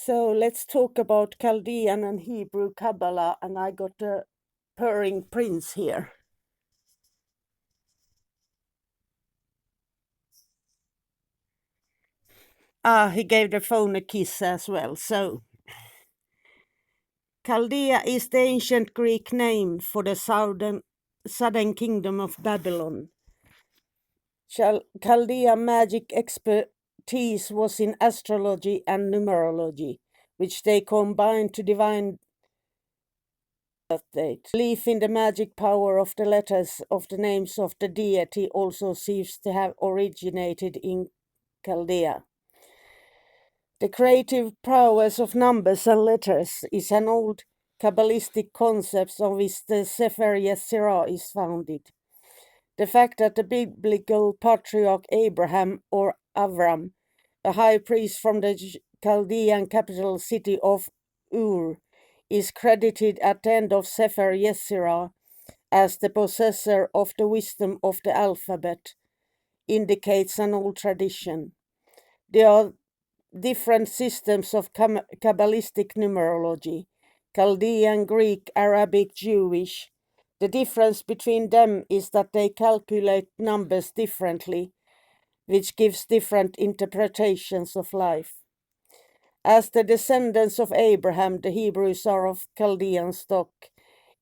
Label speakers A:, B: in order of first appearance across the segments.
A: So let's talk about Chaldean and Hebrew Kabbalah, and I got a purring prince here. He gave the phone a kiss as well. So, Chaldea is the ancient Greek name for the southern kingdom of Babylon. Chaldea magic expertise was in astrology and numerology, which they combined to divine birth date. Belief in the magic power of the letters of the names of the deity also seems to have originated in Chaldea. The creative prowess of numbers and letters is an old Kabbalistic concept on which the Sefer Yetzirah is founded. The fact that the biblical patriarch Abraham or Avram, a high priest from the Chaldean capital city of Ur, is credited at the end of Sefer Yetzirah as the possessor of the wisdom of the alphabet indicates an old tradition. There are different systems of Kabbalistic numerology: Chaldean, Greek, Arabic, Jewish. The difference between them is that they calculate numbers differently, which gives different interpretations of life. As the descendants of Abraham, the Hebrews are of Chaldean stock.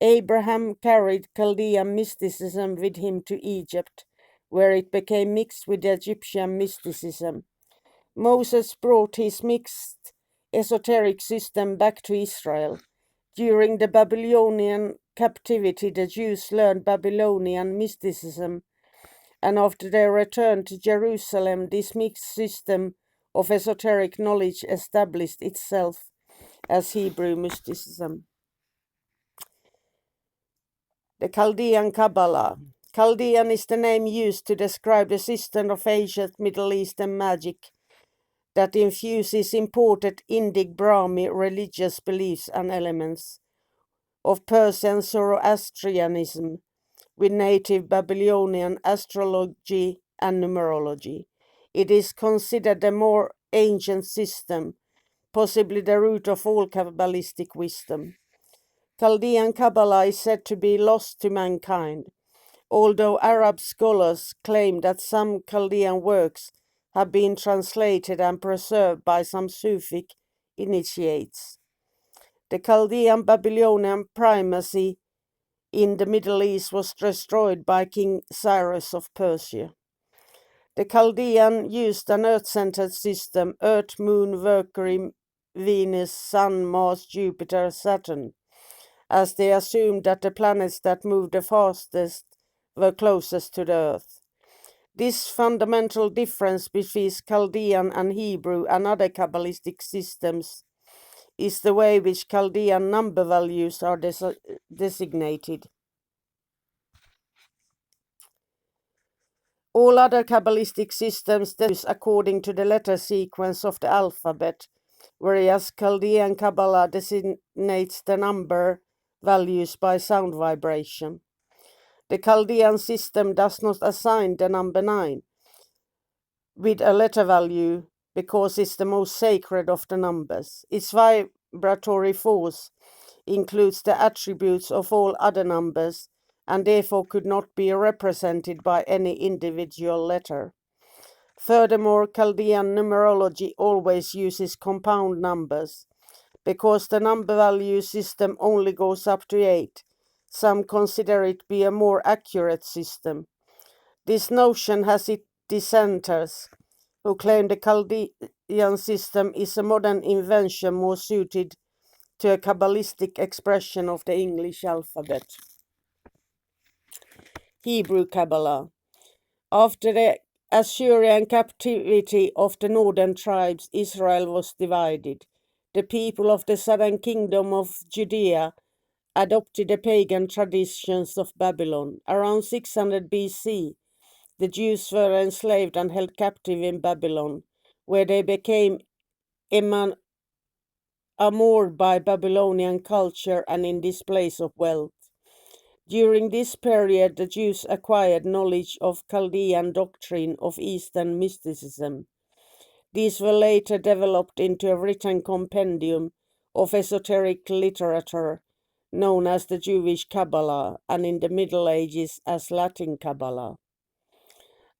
A: Abraham carried Chaldean mysticism with him to Egypt, where it became mixed with Egyptian mysticism. Moses brought his mixed esoteric system back to Israel. During the Babylonian captivity, the Jews learned Babylonian mysticism, and after their return to Jerusalem, this mixed system of esoteric knowledge established itself as Hebrew mysticism. The Chaldean Kabbalah. Chaldean is the name used to describe the system of ancient Middle Eastern magic that infuses imported Indic Brahmi religious beliefs and elements of Persian Zoroastrianism with native Babylonian astrology and numerology. It is considered the more ancient system, possibly the root of all Kabbalistic wisdom. Chaldean Kabbalah is said to be lost to mankind, although Arab scholars claim that some Chaldean works have been translated and preserved by some Sufic initiates. The Chaldean Babylonian primacy in the Middle East was destroyed by King Cyrus of Persia. The Chaldean used an Earth-centered system: Earth, Moon, Mercury, Venus, Sun, Mars, Jupiter, Saturn, as they assumed that the planets that moved the fastest were closest to the Earth. This fundamental difference between Chaldean and Hebrew and other Kabbalistic systems is the way which Chaldean number values are designated. All other Kabbalistic systems use according to the letter sequence of the alphabet, whereas Chaldean Kabbalah designates the number values by sound vibration. The Chaldean system does not assign the number 9 with a letter value because it's the most sacred of the numbers. Its vibratory force includes the attributes of all other numbers and therefore could not be represented by any individual letter. Furthermore, Chaldean numerology always uses compound numbers. Because the number value system only goes up to 8, some consider it be a more accurate system. This notion has its dissenters, who claim the Chaldean system is a modern invention more suited to a Kabbalistic expression of the English alphabet. Hebrew Kabbalah. After the Assyrian captivity of the northern tribes, Israel was divided. The people of the southern kingdom of Judea adopted the pagan traditions of Babylon. Around 600 BC, the Jews were enslaved and held captive in Babylon, where they became enamored by Babylonian culture and in displays of wealth. During this period, the Jews acquired knowledge of Chaldean doctrine of Eastern mysticism. These were later developed into a written compendium of esoteric literature known as the Jewish Cabala, and in the Middle Ages as Latin Cabala.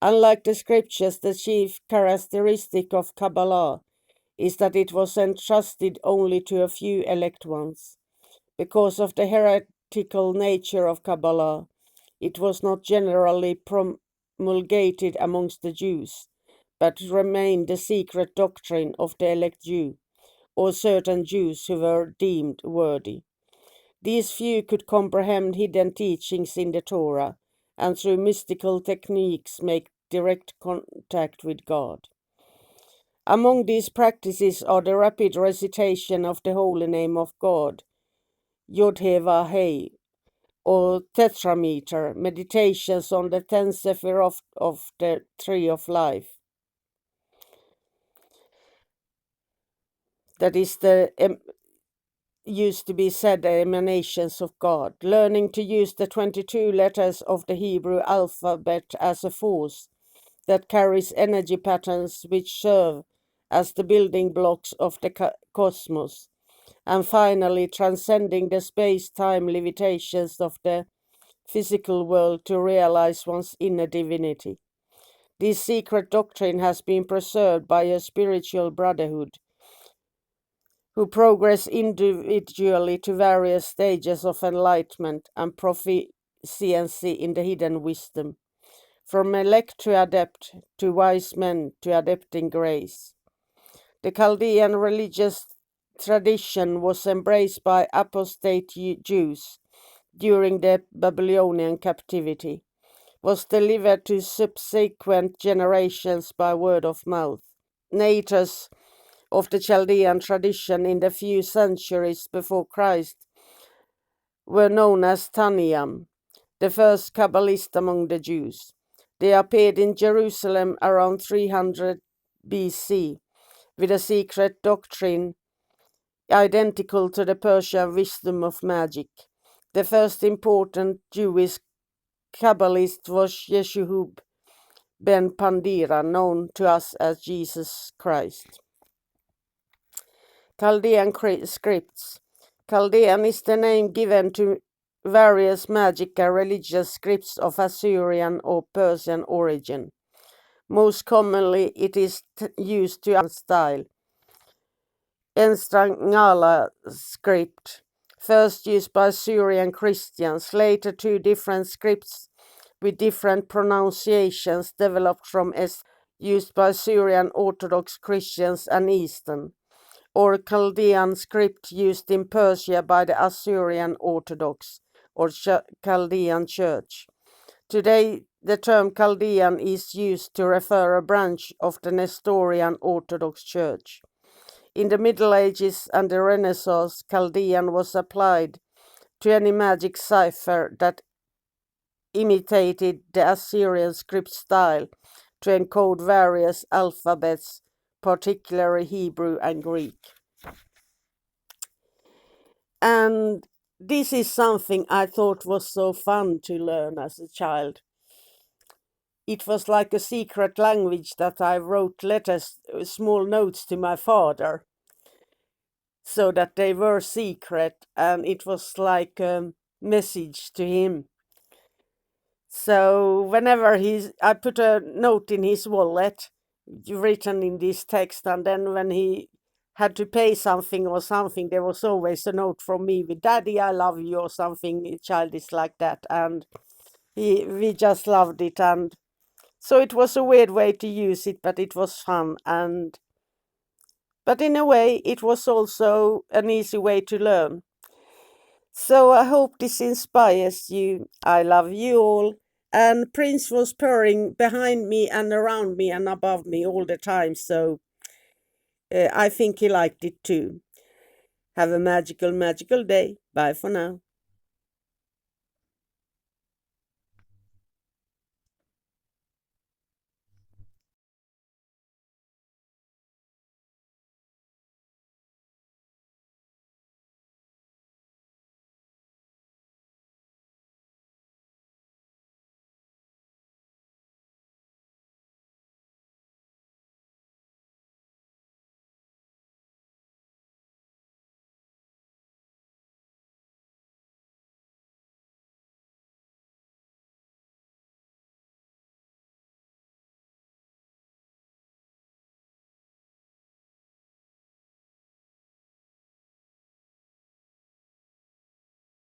A: Unlike the scriptures, the chief characteristic of Kabbalah is that it was entrusted only to a few elect ones. Because of the heretical nature of Kabbalah, it was not generally promulgated amongst the Jews, but remained the secret doctrine of the elect Jew, or certain Jews who were deemed worthy. These few could comprehend hidden teachings in the Torah, and through mystical techniques make direct contact with God. Among these practices are the rapid recitation of the holy name of God, Yod-He-Vah-He, or tetrameter, meditations on the 10 Sephiroth of the Tree of Life. That is used to be said the emanations of God, learning to use the 22 letters of the Hebrew alphabet as a force that carries energy patterns which serve as the building blocks of the cosmos, and finally transcending the space-time limitations of the physical world to realize one's inner divinity. This secret doctrine has been preserved by a spiritual brotherhood who progress individually to various stages of enlightenment and proficiency in the hidden wisdom, from elect to adept, to wise men to adept in grace. The Chaldean religious tradition was embraced by apostate Jews during the Babylonian captivity, was delivered to subsequent generations by word of mouth. Natives of the Chaldean tradition in the few centuries before Christ were known as Taniam, the first Kabbalist among the Jews. They appeared in Jerusalem around 300 BC with a secret doctrine identical to the Persian wisdom of Magick. The first important Jewish Kabbalist was Yeshua ben Pandira, known to us as Jesus Christ. Chaldean scripts. Chaldean is the name given to various magic and religious scripts of Assyrian or Persian origin. Most commonly, it is used to style. Enstrangala script, first used by Syrian Christians, later two different scripts with different pronunciations developed from used by Syrian Orthodox Christians and Eastern, or Chaldean script used in Persia by the Assyrian Orthodox or Chaldean Church. Today, the term Chaldean is used to refer a branch of the Nestorian Orthodox Church. In the Middle Ages and the Renaissance, Chaldean was applied to any magic cipher that imitated the Assyrian script style to encode various alphabets, particularly Hebrew and Greek. And this is something I thought was so fun to learn as a child. It was like a secret language that I wrote letters, small notes to my father, so that they were secret, and it was like a message to him. So whenever I put a note in his wallet written in this text, and then when he had to pay something or something, there was always a note from me with "Daddy, I love you" or something childish like that, and we just loved it. And so it was a weird way to use it, but it was fun, but in a way it was also an easy way to learn. So I hope this inspires you. I love you all. And Prince was purring behind me and around me and above me all the time, so I think he liked it too. Have a magical, magical day. Bye for now.